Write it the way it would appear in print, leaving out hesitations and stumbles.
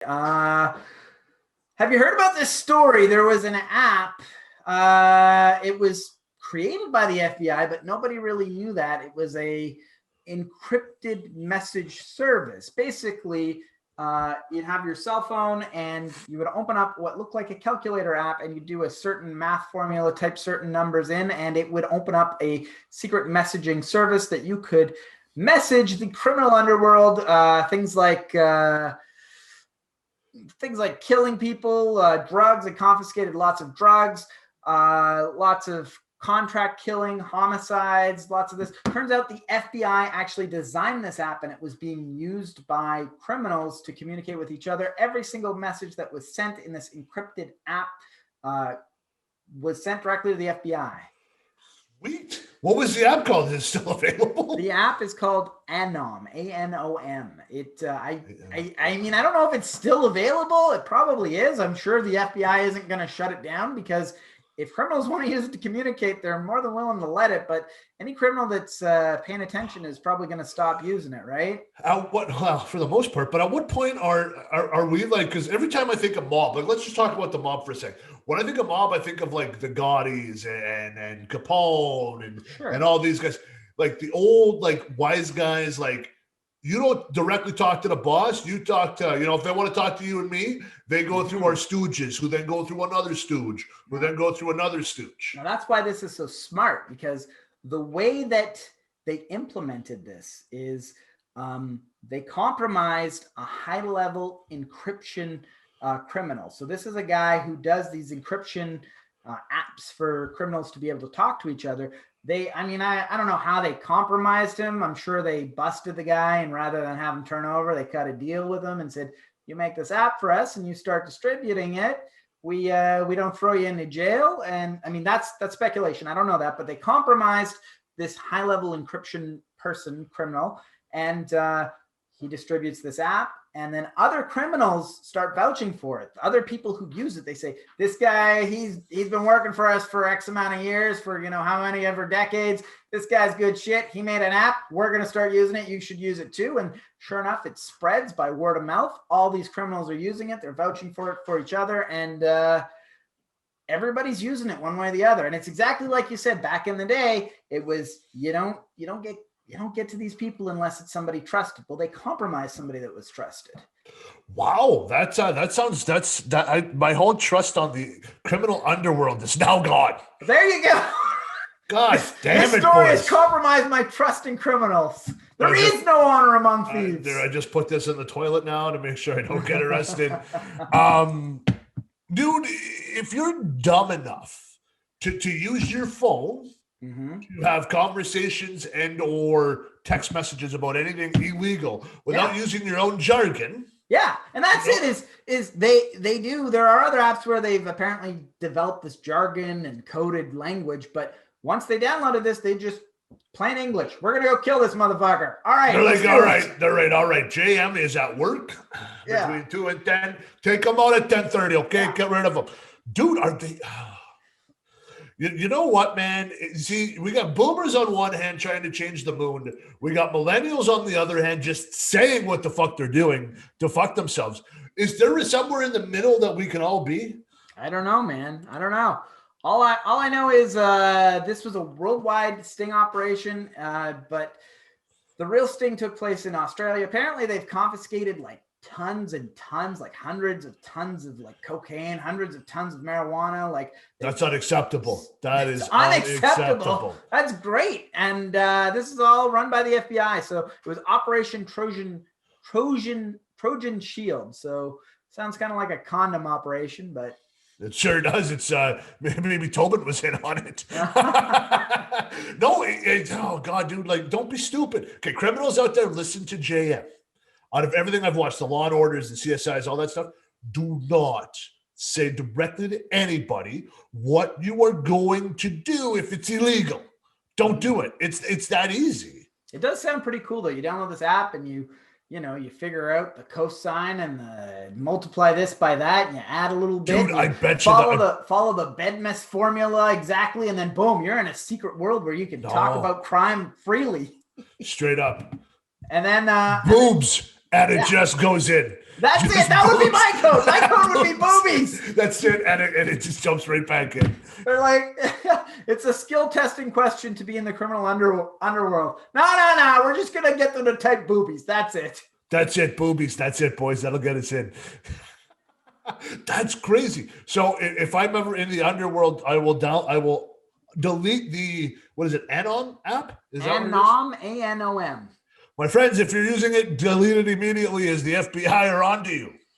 Have you heard about this story? There was an app. It was created by the FBI, but nobody really knew that. It was a encrypted message service. Basically, you'd have your cell phone and you would open up what looked like a calculator app, and you do a certain math formula, type certain numbers in, and it would open up a secret messaging service that you could message the criminal underworld, things like killing people, drugs. It confiscated lots of drugs, lots of contract killing, homicides, lots of this. Turns out the FBI actually designed this app, and it was being used by criminals to communicate with each other. Every single message that was sent in this encrypted app was sent directly to the FBI. Sweet. What was the app called? Is it still available? The app is called Anom, A-N-O-M. I mean, I don't know if it's still available. It probably is. I'm sure the FBI isn't going to shut it down, because if criminals want to use it to communicate, they're more than willing to let it. But any criminal that's paying attention is probably going to stop using it, right? Well, for the most part. But at what point are we like? Because every time I think of mob, like let's just talk about the mob for a second. When I think of mob, I think of like the Gaudis and Capone and all these guys, like the old like wise guys. Like you don't directly talk to the boss. You talk to, if they want to talk to you and me, they go through our stooges, who then go through another stooge, who then go through another stooge. Now that's why this is so smart, because the way that they implemented this is they compromised a high-level encryption criminal. So this is a guy who does these encryption apps for criminals to be able to talk to each other. I don't know how they compromised him. I'm sure they busted the guy, and rather than have him turn over, they cut a deal with him and said, you make this app for us and you start distributing it, we don't throw you into jail. And I mean, that's speculation. I don't know that, but they compromised this high-level encryption criminal, and he distributes this app, and then other criminals start vouching for it. Other people who use it, they say, this guy, he's been working for us for X amount of years, for how many ever decades. This guy's good shit. He made an app. We're going to start using it. You should use it too. And sure enough, it spreads by word of mouth. All these criminals are using it. They're vouching for it for each other. And everybody's using it one way or the other. And it's exactly like you said, back in the day, it was, you don't get to these people unless it's somebody trusted. Well, they compromised somebody that was trusted. Wow, my whole trust on the criminal underworld is now gone. There you go. God damn it, boys. This story has compromised my trust in criminals. There is no honor among thieves. I just put this in the toilet now to make sure I don't get arrested. Dude, if you're dumb enough to use your phone to have conversations and or text messages about anything illegal without using your own jargon. Yeah, and that's there are other apps where they've apparently developed this jargon and coded language, but once they downloaded this, they just plain English. We're gonna go kill this motherfucker. All right. They're like, all right. JM is at work between 2 and 10. Take them out at 10:30. Okay, get rid of them, dude. Are they? You know what, man? See, we got boomers on one hand trying to change the moon. We got millennials on the other hand just saying what the fuck they're doing to fuck themselves. Is there somewhere in the middle that we can all be? I don't know, man. I don't know. All I know is this was a worldwide sting operation, but the real sting took place in Australia. Apparently, they've confiscated like tons and tons, like hundreds of tons of like cocaine, hundreds of tons of marijuana. Like that's unacceptable. That is unacceptable. That's great. And this is all run by the FBI. So it was Operation Trojan Shield. So sounds kind of like a condom operation, but it sure does. It's maybe Tobin was in on it. No, oh God, dude, like don't be stupid. Okay, criminals out there, listen to JM. Out of everything I've watched, the Law and Orders, the CSIs, all that stuff, do not say directly to anybody what you are going to do if it's illegal. Don't do it. It's that easy. It does sound pretty cool though. You download this app and you figure out the cosine and multiply this by that, and you add a little bit. Dude, I bet follow the Bedmess formula exactly, and then boom, you're in a secret world where you can talk about crime freely. Straight up. And then boobs, and it just goes in. That's it. That would be my code. My code would be boobies. That's it. And it just jumps right back in. They're like, it's a skill testing question to be in the criminal underworld. No. We're just going to get them to type boobies. That's it. That's it, boobies. That's it, boys. That'll get us in. That's crazy. So if I'm ever in the underworld, I will delete the, what is it, Anon app? Is that Anom, A-N-O-M. My friends, if you're using it, delete it immediately as the FBI are onto you.